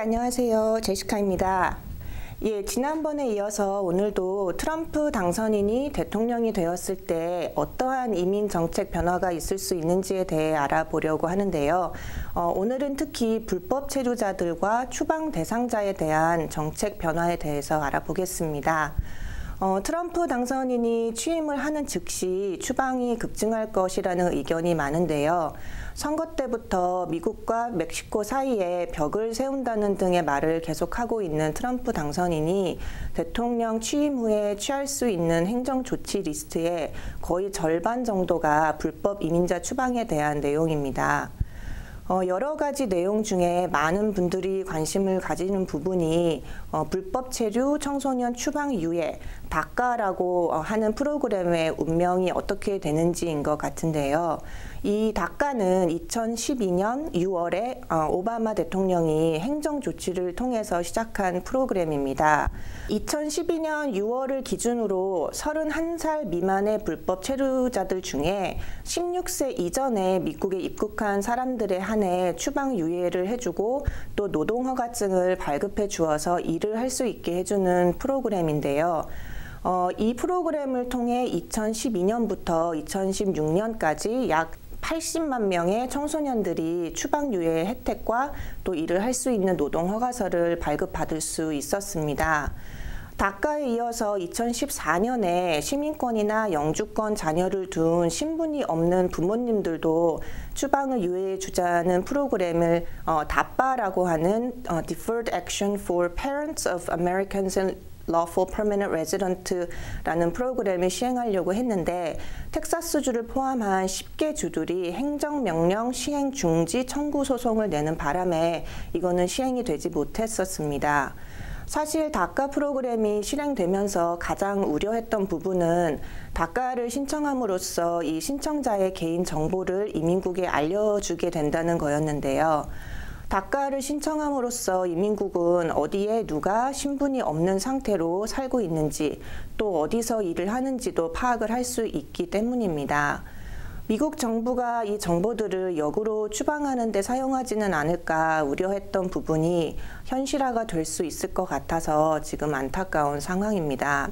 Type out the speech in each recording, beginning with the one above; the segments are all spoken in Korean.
안녕하세요. 제시카입니다. 지난번에 이어서 오늘도 트럼프 당선인이 대통령이 되었을 때 어떠한 이민 정책 변화가 있을 수 있는지에 대해 알아보려고 하는데요. 오늘은 특히 불법 체류자들과 추방 대상자에 대한 정책 변화에 대해서 알아보겠습니다. 트럼프 당선인이 취임을 하는 즉시 추방이 급증할 것이라는 의견이 많은데요. 선거 때부터 미국과 멕시코 사이에 벽을 세운다는 등의 말을 계속하고 있는 트럼프 당선인이 대통령 취임 후에 취할 수 있는 행정 조치 리스트의 거의 절반 정도가 불법 이민자 추방에 대한 내용입니다. 여러 가지 내용 중에 많은 분들이 관심을 가지는 부분이 불법 체류 청소년 추방 유예, 다카라고 하는 프로그램의 운명이 어떻게 되는지인 것 같은데요. 이 다카는 2012년 6월에 오바마 대통령이 행정 조치를 통해서 시작한 프로그램입니다. 2012년 6월을 기준으로 31살 미만의 불법 체류자들 중에 16세 이전에 미국에 입국한 사람들에 한해 추방 유예를 해주고 또 노동허가증을 발급해 주어서 일을 할 수 있게 해주는 프로그램인데요. 이 프로그램을 통해 2012년부터 2016년까지 약 80만 명의 청소년들이 추방 유예 혜택과 또 일을 할 수 있는 노동허가서를 발급받을 수 있었습니다. 다카에 이어서 2014년에 시민권이나 영주권 자녀를 둔 신분이 없는 부모님들도 추방을 유예해 주자는 프로그램을 다파라고 하는 Deferred Action for Parents of Americans and Lawful Permanent Resident라는 프로그램을 시행하려고 했는데 텍사스주를 포함한 10개 주들이 행정명령 시행 중지 청구 소송을 내는 바람에 이거는 시행이 되지 못했었습니다. 사실 다카 프로그램이 실행되면서 가장 우려했던 부분은 다카를 신청함으로써 이 신청자의 개인 정보를 이민국에 알려주게 된다는 거였는데요. 다카를 신청함으로써 이민국은 어디에 누가 신분이 없는 상태로 살고 있는지 또 어디서 일을 하는지도 파악을 할 수 있기 때문입니다. 미국 정부가 이 정보들을 역으로 추방하는 데 사용하지는 않을까 우려했던 부분이 현실화가 될 수 있을 것 같아서 지금 안타까운 상황입니다.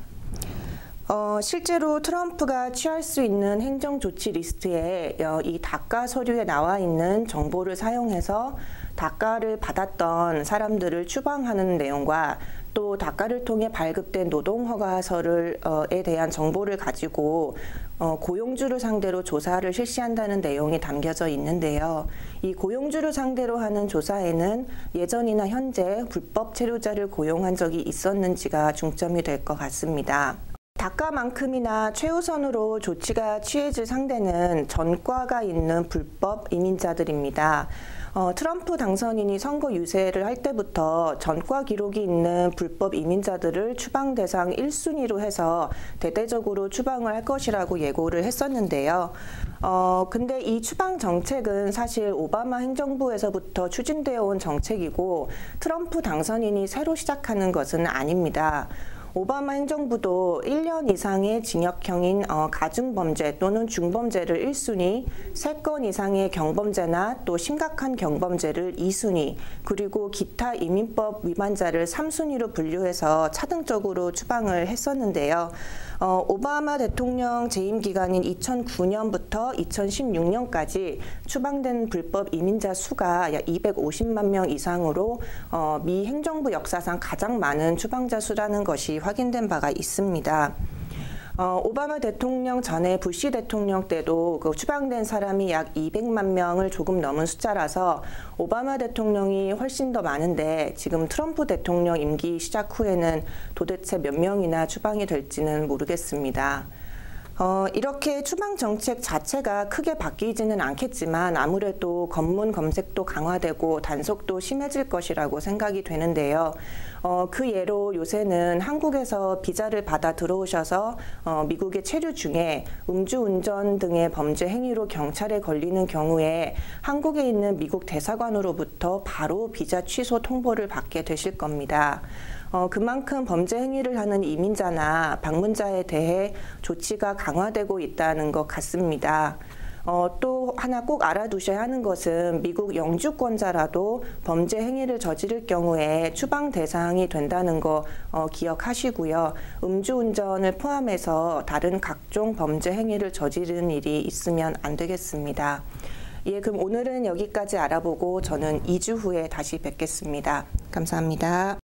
실제로 트럼프가 취할 수 있는 행정조치 리스트에 이 다카 서류에 나와 있는 정보를 사용해서 다카를 받았던 사람들을 추방하는 내용과 또 다카를 통해 발급된 노동허가서에 대한 정보를 가지고 고용주를 상대로 조사를 실시한다는 내용이 담겨져 있는데요. 이 고용주를 상대로 하는 조사에는 예전이나 현재 불법 체류자를 고용한 적이 있었는지가 중점이 될 것 같습니다. 다카만큼이나 최우선으로 조치가 취해질 상대는 전과가 있는 불법 이민자들입니다. 트럼프 당선인이 선거 유세를 할 때부터 전과 기록이 있는 불법 이민자들을 추방 대상 1순위로 해서 대대적으로 추방을 할 것이라고 예고를 했었는데요. 근데 이 추방 정책은 사실 오바마 행정부에서부터 추진되어 온 정책이고 트럼프 당선인이 새로 시작하는 것은 아닙니다. 오바마 행정부도 1년 이상의 징역형인 가중범죄 또는 중범죄를 1순위, 3건 이상의 경범죄나 또 심각한 경범죄를 2순위, 그리고 기타 이민법 위반자를 3순위로 분류해서 차등적으로 추방을 했었는데요. 오바마 대통령 재임 기간인 2009년부터 2016년까지 추방된 불법 이민자 수가 약 250만 명 이상으로 미 행정부 역사상 가장 많은 추방자 수라는 것이 확인된 바가 있습니다. 오바마 대통령 전에 부시 대통령 때도 그 추방된 사람이 약 200만 명을 조금 넘은 숫자라서 오바마 대통령이 훨씬 더 많은데 지금 트럼프 대통령 임기 시작 후에는 도대체 몇 명이나 추방이 될지는 모르겠습니다. 이렇게 추방 정책 자체가 크게 바뀌지는 않겠지만 아무래도 검문 검색도 강화되고 단속도 심해질 것이라고 생각이 되는데요. 그 예로 요새는 한국에서 비자를 받아 들어오셔서 미국에 체류 중에 음주운전 등의 범죄 행위로 경찰에 걸리는 경우에 한국에 있는 미국 대사관으로부터 바로 비자 취소 통보를 받게 되실 겁니다. 그만큼 범죄 행위를 하는 이민자나 방문자에 대해 조치가 강화되고 있다는 것 같습니다. 또 하나 꼭 알아두셔야 하는 것은 미국 영주권자라도 범죄 행위를 저지를 경우에 추방 대상이 된다는 거 기억하시고요. 음주운전을 포함해서 다른 각종 범죄 행위를 저지르는 일이 있으면 안 되겠습니다. 예, 그럼 오늘은 여기까지 알아보고 저는 2주 후에 다시 뵙겠습니다. 감사합니다.